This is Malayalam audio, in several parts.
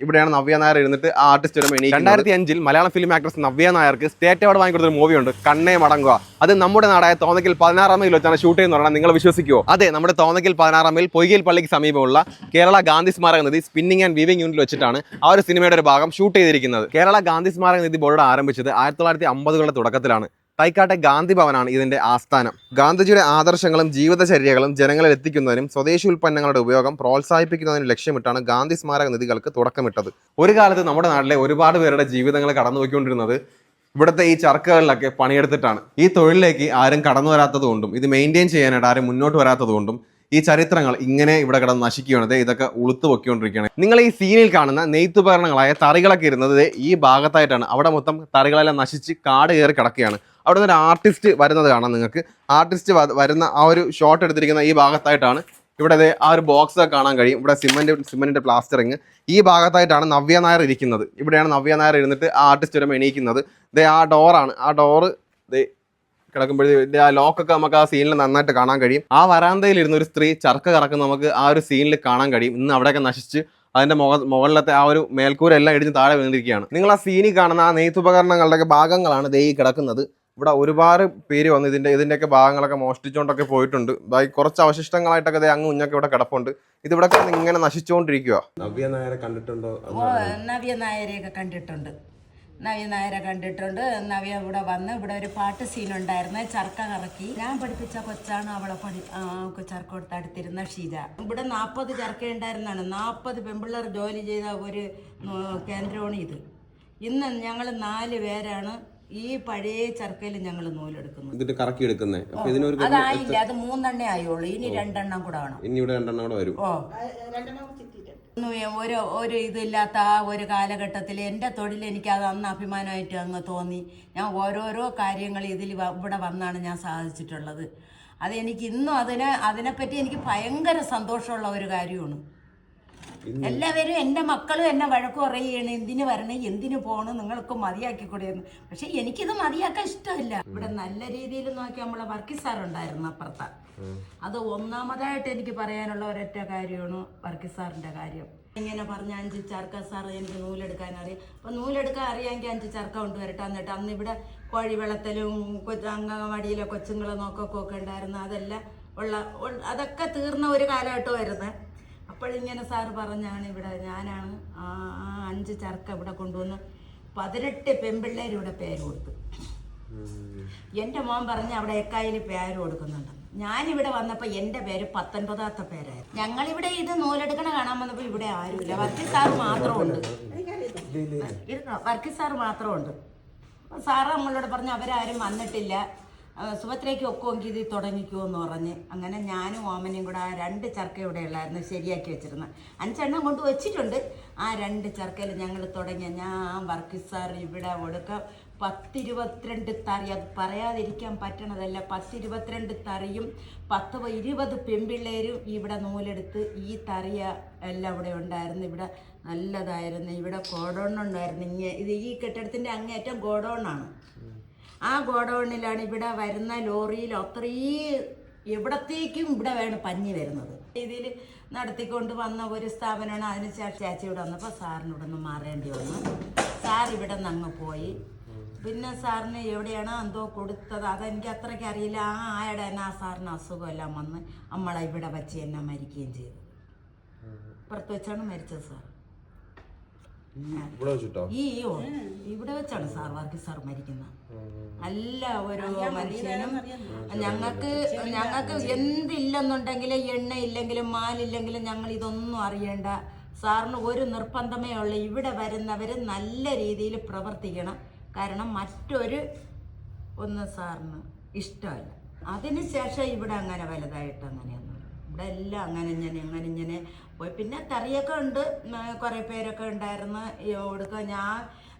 ഇവിടെയാണ് നവ്യ നായർ ഇരുന്നിട്ട് ആ ആർട്ടിസ്റ്റ് വരുമ്പോൾ എണീക്കുന്നത്. 2005 മലയാളം ഫിലിം ആക്ട്രസ് നവ്യ നായർക്ക് സ്റ്റേറ്റ് അവാർഡ് വാങ്ങിക്കൊടുത്തൊരു മൂവിയുണ്ട് കണ്ണേ മടങ്ങുക. അത് നമ്മുടെ നാടായ തോന്നയ്ക്കൽ 16 മൈൽ വെച്ചാണ് ഷൂട്ട് ചെയ്യുന്നത് പറഞ്ഞാൽ നിങ്ങൾ വിശ്വസിക്കുമോ? അതെ, നമ്മുടെ തോന്നയ്ക്കൽ 16 മൈൽ പൊയ്കയിൽ പള്ളിക്ക് സമീപമുള്ള കേരള ഗാന്ധി സ്മാരക നിധി സ്പിന്നിങ് ആൻഡ് വീവിംഗ് യൂണിറ്റിൽ വെച്ചിട്ടാണ് ആ ഒരു സിനിമയുടെ ഒരു ഭാഗം ഷൂട്ട് ചെയ്തിരിക്കുന്നത്. കേരള ഗാന്ധി സ്മാരക നിധി ബോർഡ് ആരംഭിച്ചത് 1950കളുടെ തുടക്കത്തിലാണ്. തൈക്കാട്ടെ ഗാന്ധി ഭവനാണ് ഇതിന്റെ ആസ്ഥാനം. ഗാന്ധിജിയുടെ ആദർശങ്ങളും ജീവിതചര്യകളും ജനങ്ങളിൽ എത്തിക്കുന്നതിനും സ്വദേശി ഉൽപ്പന്നങ്ങളുടെ ഉപയോഗം പ്രോത്സാഹിപ്പിക്കുന്നതിനും ലക്ഷ്യമിട്ടാണ് ഗാന്ധി സ്മാരക നിധികൾക്ക് തുടക്കമിട്ടത്. ഒരു കാലത്ത് നമ്മുടെ നാട്ടിലെ ഒരുപാട് പേരുടെ ജീവിതങ്ങൾ കടന്നുപോയിക്കൊണ്ടിരുന്നത് ഇവിടുത്തെ ഈ ചർക്കകളിലൊക്കെ പണിയെടുത്തിട്ടാണ്. ഈ തൊഴിലിലേക്ക് ആരും കടന്നു വരാത്തതുകൊണ്ടും ഇത് മെയിൻറ്റെയിൻ ചെയ്യാനായിട്ട് ആരും മുന്നോട്ട് വരാത്തതുകൊണ്ടും ഈ ചരിത്രങ്ങൾ ഇങ്ങനെ ഇവിടെ കിടന്ന് നശിക്കുകയാണ്. ഇതൊക്കെ ഉളുത്തു പൊക്കിക്കൊണ്ടിരിക്കുകയാണ്. നിങ്ങൾ ഈ സീനിൽ കാണുന്ന നെയ്ത്തുപകരണങ്ങളായ തറികളൊക്കെ ഇരുന്നത് ഈ ഭാഗത്തായിട്ടാണ്. അവിടെ മൊത്തം തറികളെല്ലാം നശിച്ച് കാട് കയറി കിടക്കുകയാണ്. അവിടെ നിന്ന് ഒരു ആർട്ടിസ്റ്റ് വരുന്നത് കാണാം നിങ്ങൾക്ക്. ആർട്ടിസ്റ്റ് വരുന്ന ആ ഒരു ഷോട്ട് എടുത്തിരിക്കുന്ന ഈ ഭാഗത്തായിട്ടാണ്. ഇവിടെ ആ ഒരു ബോക്സ് കാണാൻ കഴിയും. ഇവിടെ സിമെന്റിന്റെ പ്ലാസ്റ്ററിങ്. ഈ ഭാഗത്തായിട്ടാണ് നവ്യ നായർ ഇരിക്കുന്നത്. ഇവിടെയാണ് നവ്യ നായർ ഇരുന്നിട്ട് ആ ആർട്ടിസ്റ്റ് വരുമ്പോൾ എണീക്കുന്നത്. ആ ഡോറാണ്. ആ ഡോറ് കിടക്കുമ്പോഴേ ആ ലോക്കൊക്കെ നമുക്ക് ആ സീനിൽ നന്നായിട്ട് കാണാൻ കഴിയും. ആ വരാന്തയിൽ ഇരുന്ന ഒരു സ്ത്രീ ചർക്ക കറക്കുന്ന നമുക്ക് ആ ഒരു സീനിൽ കാണാൻ കഴിയും. ഇന്ന് അവിടെയൊക്കെ നശിച്ച് അതിന്റെ മുകളിലത്തെ ആ ഒരു മേൽക്കൂര എല്ലാം ഇടിഞ്ഞ് താഴെ വീണിരിക്കുകയാണ്. നിങ്ങൾ ആ സീനിൽ കാണുന്ന ആ നെയ്ത്തുപകരണങ്ങളുടെയൊക്കെ ഭാഗങ്ങളാണ് ദേ ഈ കിടക്കുന്നത്. ഇവിടെ ഒരുപാട് പേര് വന്ന് ഇതിന്റെയൊക്കെ ഭാഗങ്ങളൊക്കെ മോഷ്ടിച്ചുകൊണ്ടൊക്കെ പോയിട്ടുണ്ട്. കുറച്ച് അവശിഷ്ടങ്ങളായിട്ടൊക്കെ അങ്ങ് ഉഞ്ഞൊക്കെ ഇവിടെ കിടപ്പുണ്ട്. ഇതിവിടെ ഇങ്ങനെ നശിച്ചുകൊണ്ടിരിക്കുക. നവ്യ നായരെ കണ്ടിട്ടുണ്ടോ? നവ്യ നായരെയൊക്കെ കണ്ടിട്ടുണ്ട്. നവ്യ നായരെ കണ്ടിട്ടുണ്ട്. നവ്യ ഇവിടെ വന്ന് ഇവിടെ ഒരു പാട്ട് സീൻ ഉണ്ടായിരുന്നു. ചർക്ക കറക്കി ഞാൻ പഠിപ്പിച്ച കൊച്ചാണ്. അവളെ ചർക്ക കൊടുത്ത് അടുത്തിരുന്ന ഷീജ. ഇവിടെ 40 ചർക്ക ഉണ്ടായിരുന്നാണ്. 40 പെൺപിള്ളേർ ജോലി ചെയ്ത ഒരു കേന്ദ്രമാണ് ഇത്. ഇന്ന് ഞങ്ങൾ 4 പേരാണ് ഈ പഴയ ചർക്കയിൽ ഞങ്ങൾ നൂലെടുക്കുന്നത്. കറക്കി എടുക്കുന്നത് അതായില്ല, അത് 3 എണ്ണേ ആയുള്ളൂ. ഇനി 2 എണ്ണം കൂടെ വേണം. ഇനി ഇവിടെ 2 എണ്ണം കൂടെ വരും. ഒരു ഇതില്ലാത്ത ആ ഒരു കാലഘട്ടത്തിൽ എൻ്റെ തൊഴിൽ എനിക്ക് അത് അന്ന് അഭിമാനമായിട്ട് അങ്ങ് തോന്നി. ഞാൻ ഓരോരോ കാര്യങ്ങൾ ഇവിടെ വന്നാണ് ഞാൻ സാധിച്ചിട്ടുള്ളത്. അതെനിക്ക് ഇന്നും അതിനെപ്പറ്റി എനിക്ക് ഭയങ്കര സന്തോഷമുള്ള ഒരു കാര്യമാണ്. എല്ലാവരും എൻ്റെ മക്കളും എന്നെ വഴക്ക് പറയുകയാണ്, എന്തിനു വരണേ, എന്തിനു പോകണം, നിങ്ങൾക്ക് മതിയാക്കി കൂടെയെന്ന്. പക്ഷെ എനിക്കിത് മതിയാക്കാൻ ഇഷ്ടമില്ല. ഇവിടെ നല്ല രീതിയിൽ നോക്കി നമ്മളെ വർഗീസ് സാർ ഉണ്ടായിരുന്നു അപ്പുറത്ത. അത് ഒന്നാമതായിട്ട് എനിക്ക് പറയാനുള്ള ഒരൊറ്റ കാര്യമാണ് വർഗീസ് സാറിൻ്റെ കാര്യം. ഇങ്ങനെ പറഞ്ഞ 5 ചർക്ക സാർ എനിക്ക് നൂലെടുക്കാൻ അറിയാം. അപ്പം നൂലെടുക്കാൻ അറിയാമെങ്കിൽ 5 ചർക്ക കൊണ്ടുവരട്ടെ. എന്നിട്ട് അന്ന് ഇവിടെ കോഴി വെള്ളത്തിലും അംഗനവാടിയിലെ കൊച്ചുങ്ങളെ നോക്കൊക്കെ ഉണ്ടായിരുന്നു. അതെല്ലാം അതൊക്കെ തീർന്ന ഒരു കാലഘട്ടമായിരുന്നു. അപ്പോഴിങ്ങനെ സാറ് പറഞ്ഞാണ് ഇവിടെ ഞാനാണ് 5 ചർക്ക ഇവിടെ കൊണ്ടുവന്ന് 18 പെൺപിള്ളേർ ഇവിടെ പേര് കൊടുത്തു. എൻ്റെ മോൻ പറഞ്ഞ് അവിടെ എക്കായിൽ പേര് കൊടുക്കുന്നുണ്ട്. ഞാനിവിടെ വന്നപ്പോൾ എൻ്റെ പേര് 19ാമത്തെ പേരായിരുന്നു. ഞങ്ങളിവിടെ ഇത് നൂലെടുക്കണ കാണാൻ വന്നപ്പോൾ ഇവിടെ ആരുമില്ല. വർഗീസ് സാറ് മാത്രമുണ്ട്. വർഗീസ് സാറ് മാത്രമുണ്ട്. സാറ് നമ്മളോട് പറഞ്ഞ് അവരാരും വന്നിട്ടില്ല, സുഭദ്രയ്ക്ക് ഒക്കുമെങ്കിൽ ഇത് തുടങ്ങിക്കുമോ എന്ന് പറഞ്ഞ്. അങ്ങനെ ഞാനും ഓമനയും കൂടെ ആ 2 ചർക്ക ഇവിടെ ഉള്ളായിരുന്നു ശരിയാക്കി വെച്ചിരുന്നത്. 5 എണ്ണം കൊണ്ട് വെച്ചിട്ടുണ്ട്. ആ 2 ചർക്കയിൽ ഞങ്ങൾ തുടങ്ങിയ ഞാൻ വർഗീസ് സാർ ഇവിടെ ഒടുക്ക 10-22 തറി, അത് പറയാതിരിക്കാൻ പറ്റണതല്ല, 10-22 തറിയും 10-20 പെൺപിള്ളേരും ഇവിടെ നൂലെടുത്ത് ഈ തറിയ എല്ലാം ഇവിടെ ഉണ്ടായിരുന്നു. ഇവിടെ നല്ലതായിരുന്നു. ഇവിടെ ഗോഡൗൺ ഉണ്ടായിരുന്നു. ഇത് ഈ കെട്ടിടത്തിൻ്റെ അങ്ങേറ്റം ഗോഡൗണാണ്. ആ ഗോഡൗണിലാണ് ഇവിടെ വരുന്ന ലോറിയിൽ അത്രയും എവിടത്തേക്കും ഇവിടെ വേണം പഞ്ഞി വരുന്നത്. ഇതിൽ നടത്തിക്കൊണ്ട് വന്ന ഒരു സ്ഥാപനമാണ്. അതിന് ചേച്ചി ഇവിടെ വന്നപ്പോൾ സാറിനിവിടെ നിന്ന് മാറേണ്ടി വന്നു. സാർ ഇവിടെ നിന്ന് അങ്ങ് പോയി. പിന്നെ സാറിന് എവിടെയാണോ എന്തോ കൊടുത്തത് അതെനിക്ക് അത്രയ്ക്ക് അറിയില്ല. ആയുടെ തന്നെ ആ സാറിന് അസുഖമെല്ലാം വന്ന് നമ്മളെ ഇവിടെ വെച്ച് എന്നെ മരിക്കുകയും ചെയ്തു. പുറത്ത് വെച്ചാണ് മരിച്ചത് സാർ. ഇവിടെ വെച്ചാണ് സാർ വർഗീസ് സാർ മരിക്കുന്നത്. നല്ല ഒരു മനുഷ്യനും. ഞങ്ങൾക്ക് എന്തില്ലെന്നുണ്ടെങ്കിലും എണ്ണ ഇല്ലെങ്കിലും മാലില്ലെങ്കിലും ഞങ്ങൾ ഇതൊന്നും അറിയണ്ട. സാറിന് ഒരു നിർബന്ധമേ ഉള്ളൂ, ഇവിടെ വരുന്നവർ നല്ല രീതിയിൽ പ്രവർത്തിക്കണം. കാരണം ഒന്ന് സാറിന് ഇഷ്ടമല്ല. അതിനുശേഷം ഇവിടെ അങ്ങനെ വലുതായിട്ട് അങ്ങനെയൊന്നും ഇവിടെ എല്ലാം അങ്ങനെ പോയി. പിന്നെ തറിയൊക്കെ ഉണ്ട്, കുറേ പേരൊക്കെ ഉണ്ടായിരുന്നു. കൊടുക്കുക ഞാൻ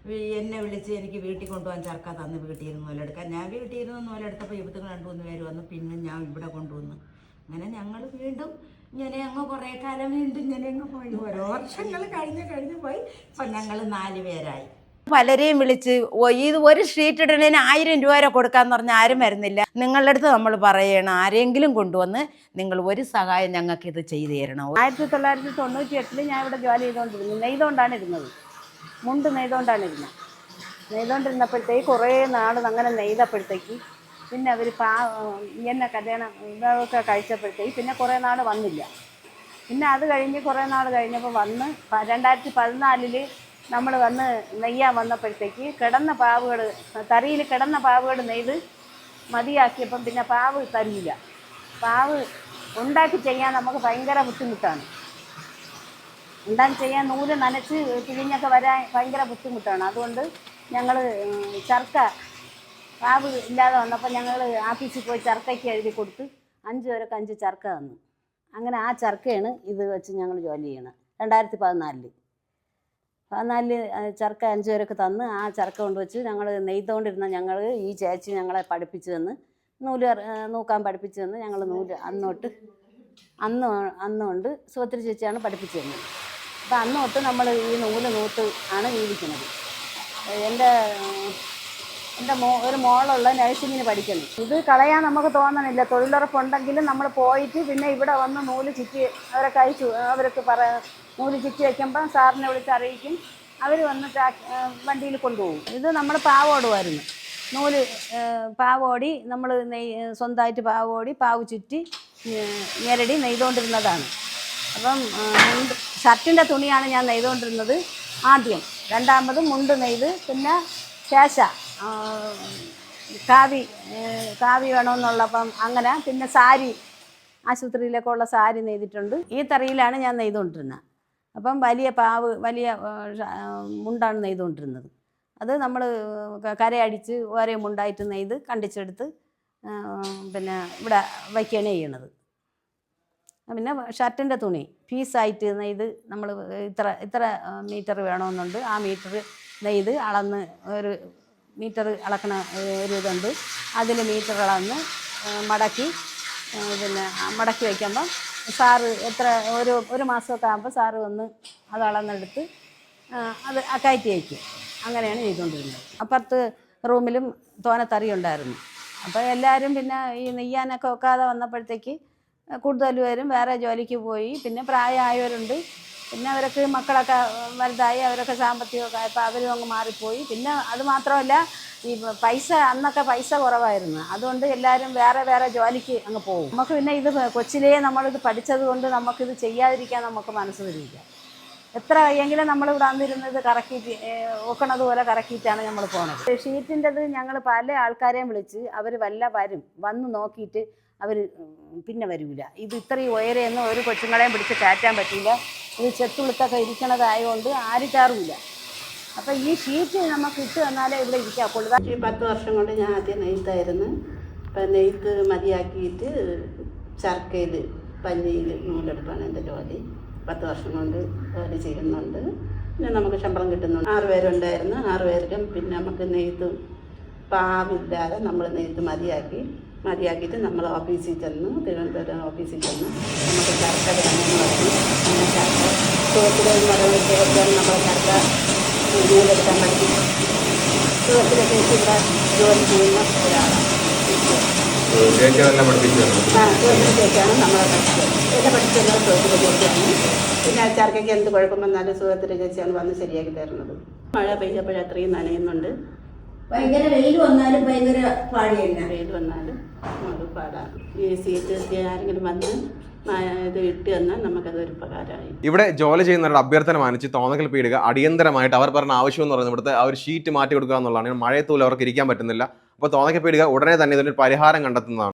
എന്നെ വിളിച്ച് എനിക്ക് വീട്ടിൽ കൊണ്ടുപോകാൻ ചർക്ക തന്ന് വീട്ടിൽ ഇരുന്ന് നൂലെടുക്കാൻ. ഞാൻ വീട്ടിൽ ഇരുന്ന് നൂലെടുത്തപ്പോൾ ഇവിടുത്തെ 2-3 പേര് വന്ന്. പിന്നെ ഞാൻ ഇവിടെ കൊണ്ടുവന്നു. അങ്ങനെ ഞങ്ങൾ വീണ്ടും ഇങ്ങനെ അങ്ങ് കുറേ കാലം വീണ്ടും ഇങ്ങനെ അങ്ങ് പോയി. ഓരോ വർഷങ്ങൾ കഴിഞ്ഞ് പോയി. ഇപ്പം ഞങ്ങൾ 4 പേരായി. പലരെയും വിളിച്ച് ഇത് ഒരു ഷീറ്റ് ഇടണേന് 1000 രൂപ വരെ കൊടുക്കാന്ന് പറഞ്ഞാൽ ആരും വരുന്നില്ല. നിങ്ങളുടെ അടുത്ത് നമ്മൾ പറയണം, ആരെങ്കിലും കൊണ്ടുവന്ന് നിങ്ങൾ ഒരു സഹായം ഞങ്ങൾക്ക് ഇത് ചെയ്തു തരണം. 1998 ഞാൻ ഇവിടെ ജോലി ചെയ്തുകൊണ്ടിരുന്നു. നെയ്തുകൊണ്ടാണ് ഇരുന്നത്, മുണ്ട് നെയ്തുകൊണ്ടിരുന്നപ്പോഴത്തേക്ക് കുറേ നാൾ അങ്ങനെ നെയ്തപ്പോഴത്തേക്ക് പിന്നെ അവർ എന്നെ കല്യാണം ഇതൊക്കെ കഴിച്ചപ്പോഴത്തേക്ക് പിന്നെ കുറേ നാൾ വന്നില്ല. പിന്നെ അത് കഴിഞ്ഞ് കുറേ നാൾ കഴിഞ്ഞപ്പോൾ വന്ന് 2014 നമ്മൾ വന്ന് നെയ്യാൻ വന്നപ്പോഴത്തേക്ക് തറിയിൽ കിടന്ന പാവുകൾ നെയ്ത് മതിയാക്കിയപ്പം പിന്നെ പാവ് തരില്ല. പാവ് ഉണ്ടാക്കി ചെയ്യാൻ നമുക്ക് ഭയങ്കര ബുദ്ധിമുട്ടാണ്. ഉണ്ടാക്കി ചെയ്യാൻ നൂല് നനച്ച് പിഴിഞ്ഞൊക്കെ വരാൻ ഭയങ്കര ബുദ്ധിമുട്ടാണ്. അതുകൊണ്ട് ഞങ്ങൾ പാവ് ഇല്ലാതെ വന്നപ്പോൾ ഞങ്ങൾ ആഫീസിൽ പോയി ചർക്കയ്ക്ക് എഴുതി കൊടുത്ത് 5 പേർക്ക് 5 ചർക്ക തന്നു. അങ്ങനെ ആ ചർക്കയാണ് ഇത് വെച്ച് ഞങ്ങൾ ജോലി ചെയ്യണം. 2014 ചർക്ക 5 പേർക്ക് തന്ന് ആ ചർക്ക കൊണ്ട് വെച്ച് ഞങ്ങൾ നെയ്തുകൊണ്ടിരുന്ന ഈ ചേച്ചി ഞങ്ങളെ പഠിപ്പിച്ചു തന്ന് നൂല് നൂക്കാൻ പഠിപ്പിച്ചു തന്ന് ഞങ്ങൾ നൂല് അന്നുകൊണ്ട് സുഭദ്ര ചേച്ചിയാണ് പഠിപ്പിച്ചു തന്നത്. അപ്പോൾ അന്ന് തൊട്ട് നമ്മൾ ഈ നൂല് നൂത്ത് ആണ് ജീവിക്കുന്നത്. എൻ്റെ ഒരു മോളുള്ള നഴ്സിങ്ങിന് പഠിക്കുന്നു. ഇത് കളയാൻ നമുക്ക് തോന്നണില്ല. തൊഴിലുറപ്പുണ്ടെങ്കിലും നമ്മൾ പോയിട്ട് പിന്നെ ഇവിടെ വന്ന് നൂല് ചുറ്റി അവർക്ക് നൂല് ചുറ്റി വയ്ക്കുമ്പം സാറിനെ വിളിച്ച് അറിയിക്കും. അവർ വന്ന് വണ്ടിയിൽ കൊണ്ടുപോകും. ഇത് നമ്മൾ പാവോടുമായിരുന്നു. നൂല് പാവോടി നമ്മൾ സ്വന്തമായിട്ട് പാവ് ചുറ്റി ഞെരടി നെയ്തുകൊണ്ടിരുന്നതാണ്. അപ്പം ഷർട്ടിൻ്റെ തുണിയാണ് ഞാൻ നെയ്തുകൊണ്ടിരുന്നത് ആദ്യം. രണ്ടാമത് മുണ്ട് നെയ്ത്, പിന്നെ ശേഷ കാവി വേണമെന്നുള്ളപ്പം അങ്ങനെ, പിന്നെ സാരി ആശുപത്രിയിലൊക്കെ ഉള്ള സാരി നെയ്തിട്ടുണ്ട്. ഈ തറിയിലാണ് ഞാൻ നെയ്തുകൊണ്ടിരുന്നത്. അപ്പം വലിയ മുണ്ടാണ് നെയ്തുകൊണ്ടിരുന്നത്. അത് നമ്മൾ കരയടിച്ച് ഓരോ മുണ്ടായിട്ട് നെയ്ത് കണ്ടിച്ചെടുത്ത് പിന്നെ ഇവിടെ വയ്ക്കുകയാണ് ചെയ്യണത്. പിന്നെ ഷർട്ടിൻ്റെ തുണി പീസായിട്ട് നെയ്ത് നമ്മൾ ഇത്ര മീറ്റർ വേണമെന്നുണ്ട്. ആ മീറ്റർ നെയ്ത് അളന്ന് ഒരു മീറ്റർ അളക്കണ ഒരു ഇതുണ്ട്. അതിൽ മീറ്റർ അളന്ന് മടക്കി വയ്ക്കുമ്പം സാറ് ഒരു മാസമൊക്കെ ആകുമ്പോൾ സാറ് വന്ന് അത് അളന്നെടുത്ത് അത് കയറ്റി വയ്ക്കും. അങ്ങനെയാണ് ചെയ്തുകൊണ്ടിരുന്നത്. അപ്പുറത്ത് റൂമിലും തോനത്തറി ഉണ്ടായിരുന്നു. അപ്പോൾ എല്ലാവരും പിന്നെ ഈ നെയ്യാനൊക്കെ ഒക്കാതെ വന്നപ്പോഴത്തേക്ക് കൂടുതൽ പേരും വേറെ ജോലിക്ക് പോയി. പിന്നെ പ്രായമായവരുണ്ട്. പിന്നെ അവരൊക്കെ മക്കളൊക്കെ വലുതായി, അവരൊക്കെ സാമ്പത്തികമൊക്കെ ആയപ്പോൾ അവരും അങ്ങ് മാറിപ്പോയി. പിന്നെ അത് മാത്രമല്ല, ഈ അന്നൊക്കെ പൈസ കുറവായിരുന്നു. അതുകൊണ്ട് എല്ലാവരും വേറെ ജോലിക്ക് അങ്ങ് പോകും. നമുക്ക് പിന്നെ ഇത് കൊച്ചിലേ നമ്മളിത് പഠിച്ചത് കൊണ്ട് നമുക്കിത് ചെയ്യാതിരിക്കാൻ നമുക്ക് മനസ്സ് വരില്ല. എത്ര വയ്യെങ്കിലും നമ്മളിവിടെ വന്നിരുന്നത് കറക്കിയിട്ട് ഒക്കണത് പോലെ കറക്കിയിട്ടാണ് നമ്മൾ പോണത്. ഷീറ്റിൻ്റെത് ഞങ്ങൾ പല ആൾക്കാരെയും വിളിച്ച് അവർ വന്ന് നോക്കിയിട്ട് അവർ പിന്നെ വരില്ല. ഇത് ഇത്രയും ഉയരെയൊന്നും ഒരു കൊച്ചുങ്ങളെയും പിടിച്ച് കയറ്റാൻ പറ്റില്ല. ഇത് ചെത്തുളുത്തൊക്കെ ഇരിക്കണതായതുകൊണ്ട് ആരും കയറില്ല. അപ്പം ഈ ഷീറ്റ് നമുക്ക് ഇട്ട് തന്നാലേ ഇവിടെ ഇരിക്കാക്കുള്ളൂ. 10 വർഷം കൊണ്ട് ഞാൻ ആദ്യം നെയ്ത്തായിരുന്നു. അപ്പം നെയ്ത്ത് മതിയാക്കിയിട്ട് ചർക്കയിൽ പഞ്ഞിയിൽ നൂലെടുപ്പാണ് എൻ്റെ ജോലി. 10 വർഷം കൊണ്ട് ജോലി ചെയ്യുന്നുണ്ട്. പിന്നെ നമുക്ക് ശമ്പളം കിട്ടുന്നുണ്ട്. 6 പേരുണ്ടായിരുന്നു. 6 പേർക്കും പിന്നെ നമുക്ക് നെയ്ത്ത് പാവില്ലാതെ നമ്മൾ നെയ്ത്ത് മതിയാക്കിയിട്ട് നമ്മൾ ഓഫീസിൽ ചെന്ന്, തിരുവനന്തപുരം ഓഫീസിൽ ചെന്ന് നമുക്ക് ചർക്ക വേണമെന്ന് പറഞ്ഞു. അങ്ങനെ ചർക്ക സുഹൃത്തിലെന്ന് പറയുമ്പോഴത്തേക്കാണ് നമ്മൾ ചർക്ക നൂലെടുക്കാൻ പറ്റി. സുഹൃത്തിലൊക്കെ ഇവിടെ ജോലി ചെയ്യുന്ന ഒരാളാണ്. സുഹൃത്തിലേക്കാണ് നമ്മളെ പഠിച്ചത്. എന്നെ പഠിച്ചത് സുഹൃത്തിലെ ചേച്ചിയാണ്. പിന്നെ ചർക്കയ്ക്ക് എന്ത് കുഴപ്പം വന്നാലും സുഹൃത്തിലെ ചേച്ചിയാണ് വന്ന് ശരിയാക്കി തരുന്നത്. മഴ പെയ്യപ്പോഴും അത്രയും നനയുന്നുണ്ട്. ഭയങ്കര വെയിൽ വന്നാലും ഭയങ്കര പാടിയല്ല. വെയിൽ വന്നാലും നമുക്ക് പാടാണ്. ഈ സീറ്റ് ആരെങ്കിലും വന്ന് ഇത് ഇട്ട് തന്നാൽ നമുക്കതൊരു ഉപകാരമായി. ഇവിടെ ജോലി ചെയ്യുന്നവരുടെ അഭ്യർത്ഥന മാനിച്ച് തോന്നക്കൽ പീടിക അടിയന്തരമായിട്ട് അവർ പറഞ്ഞ ആവശ്യം എന്ന് പറയുന്നത് ഇവിടുത്തെ ആ ഒരു ഷീറ്റ് മാറ്റി കൊടുക്കുക എന്നുള്ളതാണ്. മഴയത്തൂല അവർക്ക് ഇരിക്കാൻ പറ്റുന്നില്ല. അപ്പോൾ തോന്നക്കൽ പീടിക ഉടനെ തന്നെ ഇതിനൊരു പരിഹാരം കണ്ടെത്തുന്നതാണ്.